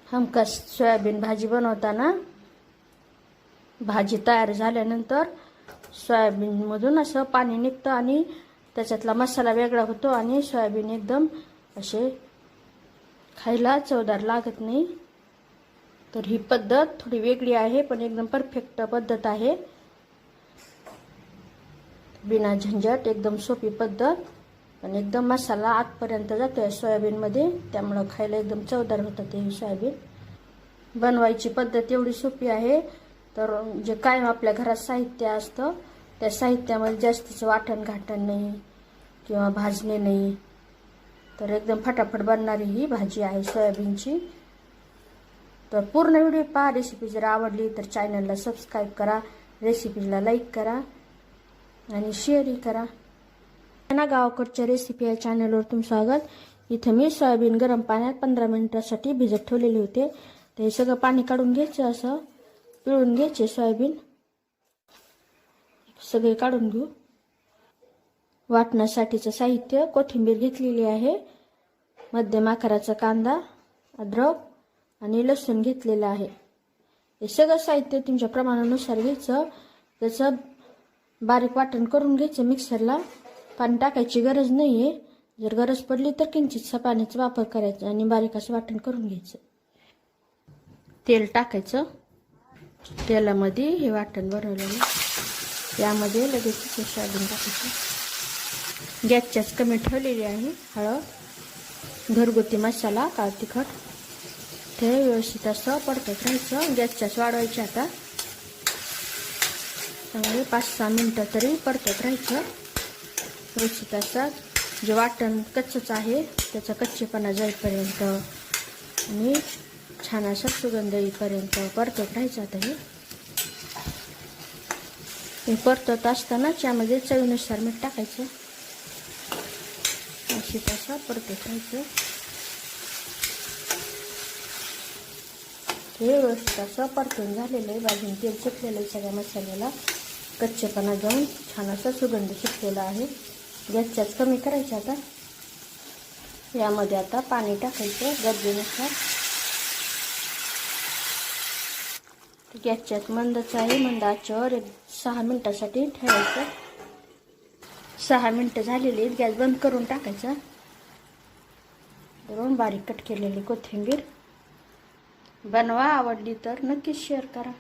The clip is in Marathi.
हमखास सोयाबीन भाजी बनवताना भाजी तयार झाल्यानंतर सोयाबीनमधून असं पाणी निघतं आणि त्याच्यातला मसाला वेगळा होतो आणि सोयाबीन एकदम असे खायला चवदार लागत नाही। तर ही पद्धत थोडी वेगळी आहे पण एकदम परफेक्ट पद्धत आहे, बिना झंझट एकदम सोपी पद्धत। पण एकदम मसाला आतपर्यंत जातोय सोयाबीनमध्ये, त्यामुळे खायला एकदम चवदार होतं ते सोयाबीन। बनवायची पद्धत एवढी सोपी आहे। तर जे कायम आपल्या घरात साहित्य असतं त्या साहित्यामध्ये जास्तीचं वाटण घाटण नाही किंवा भाजणे नाही, तर एकदम फटाफट बनणारी ही भाजी आहे सोयाबीनची। तर पूर्ण व्हिडिओ पहा। रेसिपी जर आवडली तर चॅनलला सबस्क्राईब करा, रेसिपीला लाईक करा आणि शेअरही करा। ना गावाकडच्या रेसिपी या चॅनलवर तुमचं स्वागत। इथे मी सोयाबीन गरम पाण्यात 15 मिनिटांसाठी भिजत ठेवलेले होते। ते सगळं पाणी काढून घ्यायचं, असं पिळून घ्यायचे सोयाबीन सगळे काढून घेऊ। वाटण्यासाठीचं साहित्य कोथिंबीर घेतलेली आहे, मध्यम आकाराचा कांदा, अद्रक आणि लसूण घेतलेला आहे। हे सगळं साहित्य तुमच्या प्रमाणानुसार घ्यायचं, त्याचं बारीक वाटण करून घ्यायचं मिक्सरला। पाणी टाकायची गरज नाहीये, जर गरज पडली तर किंचितसा पाण्याचा वापर करायचा आणि बारीक असं वाटण करून घ्यायचं। तेल टाकायचं, तेलामध्ये हे वाटण बनवलेलं यामध्ये लगेच सोयाबीन टाकायचं। गॅसच्याच कमी ठेवलेली आहे। हळद, घरगुती मसाला, काळ तिखट ते व्यवस्थित असं परतत राहायचं। गॅसच्याच वाढवायचे आता चांगले 5-6 मिनिटं तरी परतत राहायचं व्यवस्थित असं। जे वाटण कच्चंच आहे त्याचा कच्चेपणा जाईपर्यंत आणि छान असा सुगंध येईपर्यंत परतत राहायचं। आता हे परतत असताना त्यामध्ये चवीनुसार मीठ टाकायचं, अशी तसं परतत राहायचं। हे व्यवस्थित असं परतून झालेलं आहे, बाजून तेल सुटलेलं आहे, सगळ्या मसाल्याला कच्चेपणा जाऊन छान असा सुगंध सुटलेला आहे। गॅसच्याच कमी करायचं आता। यामध्ये आता पाणी टाकायचं गरजेनुसार। गॅसच्याच मंदच आहे, मंद आचेवर 6 मिनिटासाठी ठेवायचं। 6 मिनिटं झालेली आहेत, गॅस बंद करून टाकायचा। वरून बारीक कट केलेली कोथिंबीर। बनवा, आवडली तर नक्कीच शेअर करा।